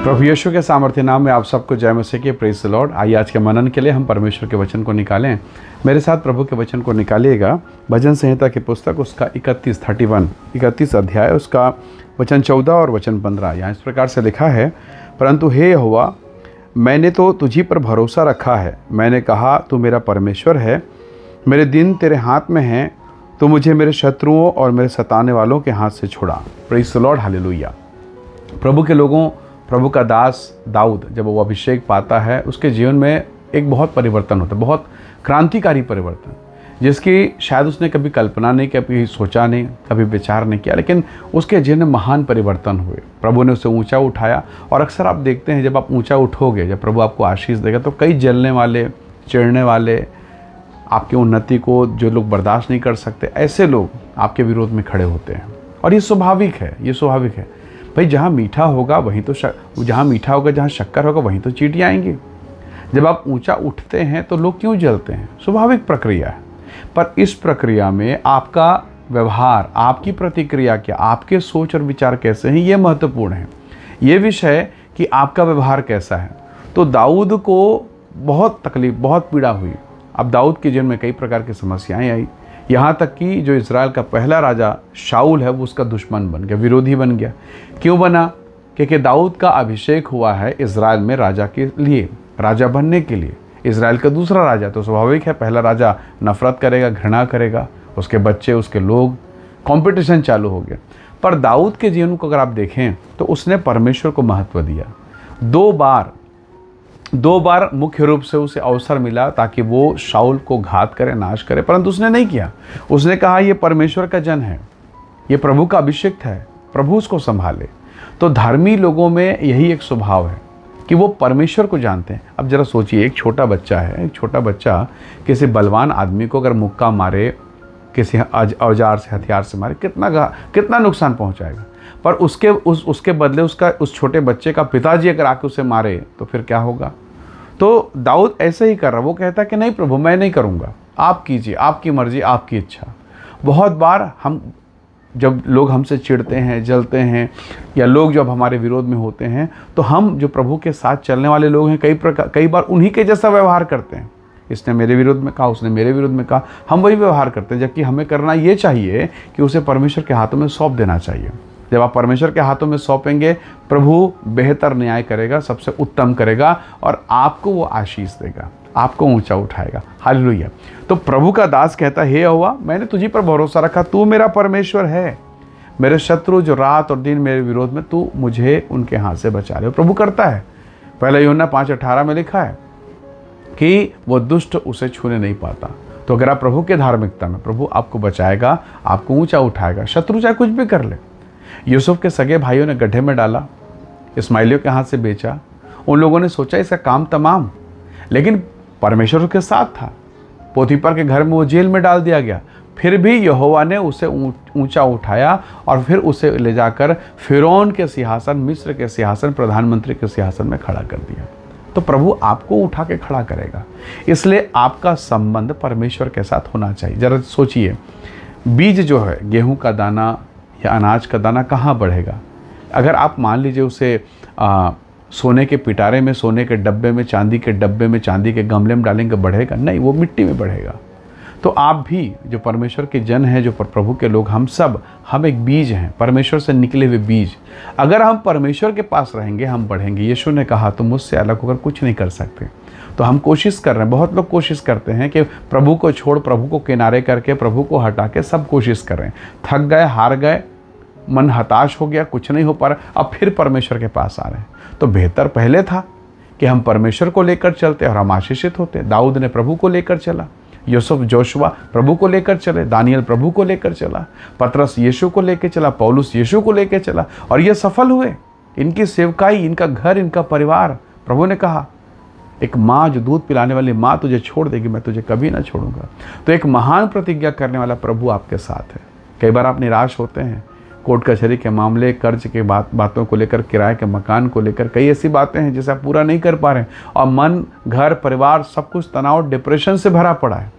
प्रभु यीशु के सामर्थ्य नाम में आप सबको जय मसीह की प्रेज द लॉर्ड। आइए आज के मनन के लिए हम परमेश्वर के वचन को निकालें। मेरे साथ प्रभु के वचन को निकालिएगा। भजन संहिता की पुस्तक उसका 31 अध्याय उसका वचन 14 और वचन 15। यहाँ इस प्रकार से लिखा है, परंतु हे यहोवा, मैंने तो तुझी पर भरोसा रखा है। मैंने कहा तू मेरा परमेश्वर है, मेरे दिन तेरे हाथ में हैं, तो मुझे मेरे शत्रुओं और मेरे सताने वालों के हाथ से छुड़ा। Praise the Lord, hallelujah. प्रभु के लोगों, प्रभु का दास दाऊद जब वो अभिषेक पाता है, उसके जीवन में एक बहुत परिवर्तन होता है, बहुत क्रांतिकारी परिवर्तन, जिसकी शायद उसने कभी कल्पना नहीं की, कभी सोचा नहीं, कभी विचार नहीं किया, लेकिन उसके जीवन में महान परिवर्तन हुए। प्रभु ने उसे ऊंचा उठाया। और अक्सर आप देखते हैं, जब आप ऊंचा उठोगे, जब प्रभु आपको आशीष देगा, तो कई जलने वाले, चिढ़ने वाले, आपकी उन्नति को जो लोग बर्दाश्त नहीं कर सकते, ऐसे लोग आपके विरोध में खड़े होते हैं। और ये स्वाभाविक है, ये स्वाभाविक है भाई। जहाँ मीठा होगा वहीं तो जहाँ मीठा होगा, जहाँ शक्कर होगा वहीं तो चींटियाँ आएंगी। जब आप ऊंचा उठते हैं तो लोग क्यों जलते हैं? स्वाभाविक प्रक्रिया है। पर इस प्रक्रिया में आपका व्यवहार, आपकी प्रतिक्रिया क्या, आपके सोच और विचार कैसे हैं, ये महत्वपूर्ण है। ये विषय कि आपका व्यवहार कैसा है। तो दाऊद को बहुत तकलीफ, बहुत पीड़ा हुई। अब दाऊद के जीवन में कई प्रकार की समस्याएं आई, यहाँ तक कि जो इज़राइल का पहला राजा शाऊल है, वो उसका दुश्मन बन गया, विरोधी बन गया। क्यों बना? क्योंकि दाऊद का अभिषेक हुआ है इज़राइल में राजा के लिए, राजा बनने के लिए। इज़राइल का दूसरा राजा, तो स्वाभाविक है पहला राजा नफरत करेगा, घृणा करेगा, उसके बच्चे, उसके लोग, कंपटीशन चालू हो गया। पर दाऊद के जीवन को अगर आप देखें तो उसने परमेश्वर को महत्व दिया। दो बार मुख्य रूप से उसे अवसर मिला ताकि वो शाऊल को घात करे, नाश करे, परंतु उसने नहीं किया। उसने कहा ये परमेश्वर का जन है, ये प्रभु का अभिषिक्त है, प्रभु उसको संभाले। तो धर्मी लोगों में यही एक स्वभाव है कि वो परमेश्वर को जानते हैं। अब जरा सोचिए, एक छोटा बच्चा है, एक छोटा बच्चा किसी बलवान आदमी को अगर मुक्का मारे, किसी औजार से, हथियार से मारे, कितना नुकसान पहुंचाएगा। पर उसके बदले उस छोटे बच्चे का पिताजी अगर आके उसे मारे तो फिर क्या होगा? तो दाऊद ऐसे ही कर रहा। वो कहता कि नहीं प्रभु, मैं नहीं करूँगा, आप कीजिए, आपकी मर्जी, आपकी इच्छा। बहुत बार जब लोग हमसे चिढ़ते हैं, जलते हैं, या लोग जब हमारे विरोध में होते हैं, तो हम जो प्रभु के साथ चलने वाले लोग हैं, कई बार उन्हीं के जैसा व्यवहार करते हैं। इसने मेरे विरोध में कहा, उसने मेरे विरोध में कहा, हम वही व्यवहार करते हैं। जबकि हमें करना ये चाहिए कि उसे परमेश्वर के हाथों में सौंप देना चाहिए। जब आप परमेश्वर के हाथों में सौंपेंगे, प्रभु बेहतर न्याय करेगा, सबसे उत्तम करेगा, और आपको वो आशीष देगा, आपको ऊंचा उठाएगा। हालेलुया। तो प्रभु का दास कहता है, हे यहोवा, मैंने तुझी पर भरोसा रखा, तू मेरा परमेश्वर है। मेरे शत्रु जो रात और दिन मेरे विरोध में, तू मुझे उनके हाथ से बचा ले। प्रभु करता है। पहले यूहन्ना 5:18 में लिखा है कि वो दुष्ट उसे छूने नहीं पाता। तो अगर आप प्रभु के धार्मिकता में, प्रभु आपको बचाएगा, आपको ऊंचा उठाएगा। शत्रु चाहे कुछ भी कर ले। यूसुफ के सगे भाइयों ने गड्ढे में डाला, इस्माइलियों के हाथ से बेचा। उन लोगों ने सोचा इसका काम तमाम, लेकिन परमेश्वर के साथ था। पोतीपर के घर में वो जेल में डाल दिया गया, फिर भी यहोवा ने उसे ऊंचा उठाया और फिर उसे ले जाकर फिरौन के सिंहासन, मिस्र के सिंहासन, प्रधानमंत्री के सिंहासन में खड़ा कर दिया। तो प्रभु आपको उठा के खड़ा करेगा। इसलिए आपका संबंध परमेश्वर के साथ होना चाहिए। जरा सोचिए, बीज जो है, गेहूं का दाना या अनाज का दाना कहाँ बढ़ेगा? अगर आप मान लीजिए उसे सोने के पिटारे में, सोने के डब्बे में, चांदी के डब्बे में, चांदी के गमले में डालेंगे, बढ़ेगा? नहीं, वो मिट्टी में बढ़ेगा। तो आप भी जो परमेश्वर के जन हैं, जो प्रभु के लोग, हम एक बीज हैं, परमेश्वर से निकले हुए बीज। अगर हम परमेश्वर के पास रहेंगे, हम बढ़ेंगे। यीशु ने कहा तुम मुझसे अलग होकर कुछ नहीं कर सकते। तो हम कोशिश कर रहे हैं, बहुत लोग कोशिश करते हैं कि प्रभु को छोड़, प्रभु को किनारे करके, प्रभु को हटा के सब कोशिश कर रहे हैं। थक गए, हार गए, मन हताश हो गया, कुछ नहीं हो पा रहा, अब फिर परमेश्वर के पास आ रहे हैं। तो बेहतर पहले था कि हम परमेश्वर को लेकर चलते और हम आशीषित होते। दाऊद ने प्रभु को लेकर चला, यूसुफ, जोशुआ प्रभु को लेकर चले, दानियल प्रभु को लेकर चला, पतरस यीशु को लेकर चला, पौलुस यीशु को लेकर चला, और ये सफल हुए। इनकी सेवकाई, इनका घर, इनका परिवार, प्रभु ने कहा एक माँ जो दूध पिलाने वाली माँ तुझे छोड़ देगी, मैं तुझे कभी ना छोड़ूंगा। तो एक महान प्रतिज्ञा करने वाला प्रभु आपके साथ है। कई बार आप निराश होते हैं, कोर्ट कचहरी के मामले, कर्ज के बातों को लेकर, किराए के मकान को लेकर, कई ऐसी बातें हैं जिसे आप पूरा नहीं कर पा रहे हैं, और मन, घर, परिवार सब कुछ तनाव, डिप्रेशन से भरा पड़ा है।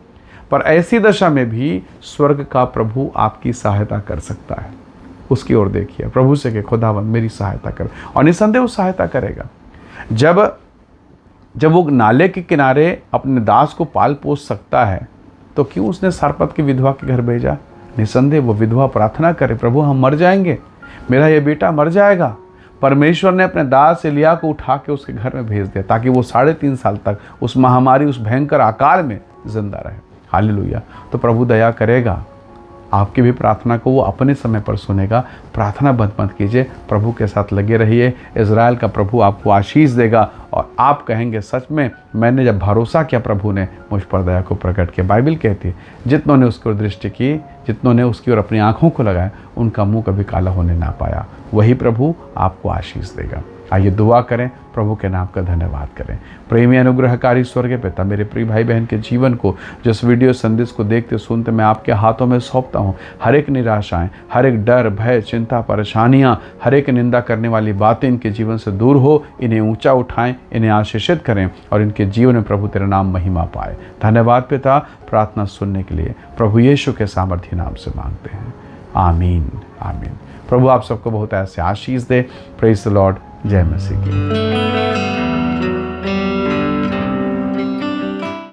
पर ऐसी दशा में भी स्वर्ग का प्रभु आपकी सहायता कर सकता है। उसकी ओर देखिए, प्रभु से कि खुदावंद मेरी सहायता कर, और निसंदेह वो सहायता करेगा। जब वो नाले के किनारे अपने दास को पाल पोस सकता है तो क्यों उसने सारपत की विधवा के घर भेजा? निसंदेह वो विधवा प्रार्थना करे, प्रभु हम मर जाएंगे, मेरा ये बेटा मर जाएगा। परमेश्वर ने अपने दास एलिया को उठा के उसके घर में भेज दिया ताकि वो 3.5 साल तक उस महामारी, उस भयंकर अकाल में जिंदा रहे। हालेलुया। तो प्रभु दया करेगा, आपकी भी प्रार्थना को वो अपने समय पर सुनेगा। प्रार्थना बंद मत कीजिए, प्रभु के साथ लगे रहिए। इज़राइल का प्रभु आपको आशीष देगा और आप कहेंगे सच में मैंने जब भरोसा किया प्रभु ने मुझ पर दया को प्रकट किया। बाइबल कहती है जितनों ने उसकी ओर दृष्टि की, जितनों ने उसकी ओर अपनी आँखों को लगाया, उनका मुँह कभी काला होने ना पाया। वही प्रभु आपको आशीष देगा। आइए दुआ करें, प्रभु के नाम का धन्यवाद करें। प्रेमी अनुग्रहकारी स्वर्गीय पिता, मेरे प्रिय भाई बहन के जीवन को, जिस वीडियो संदेश को देखते सुनते मैं आपके हाथों में सौंपता हूँ। हर एक निराशाएं, हर एक डर, भय, चिंता, परेशानियाँ, हर एक निंदा करने वाली बातें इनके जीवन से दूर हो, इन्हें ऊंचा उठाएं, इन्हें आशीषित करें और इनके जीवन में प्रभु तेरा नाम महिमा पाए। धन्यवाद पिता, प्रार्थना सुनने के लिए प्रभु यीशु के सामर्थ्य नाम से मांगते हैं, आमीन आमीन। प्रभु आप सबको बहुत ऐसे आशीष दे। Praise the Lord. जय मसीह की।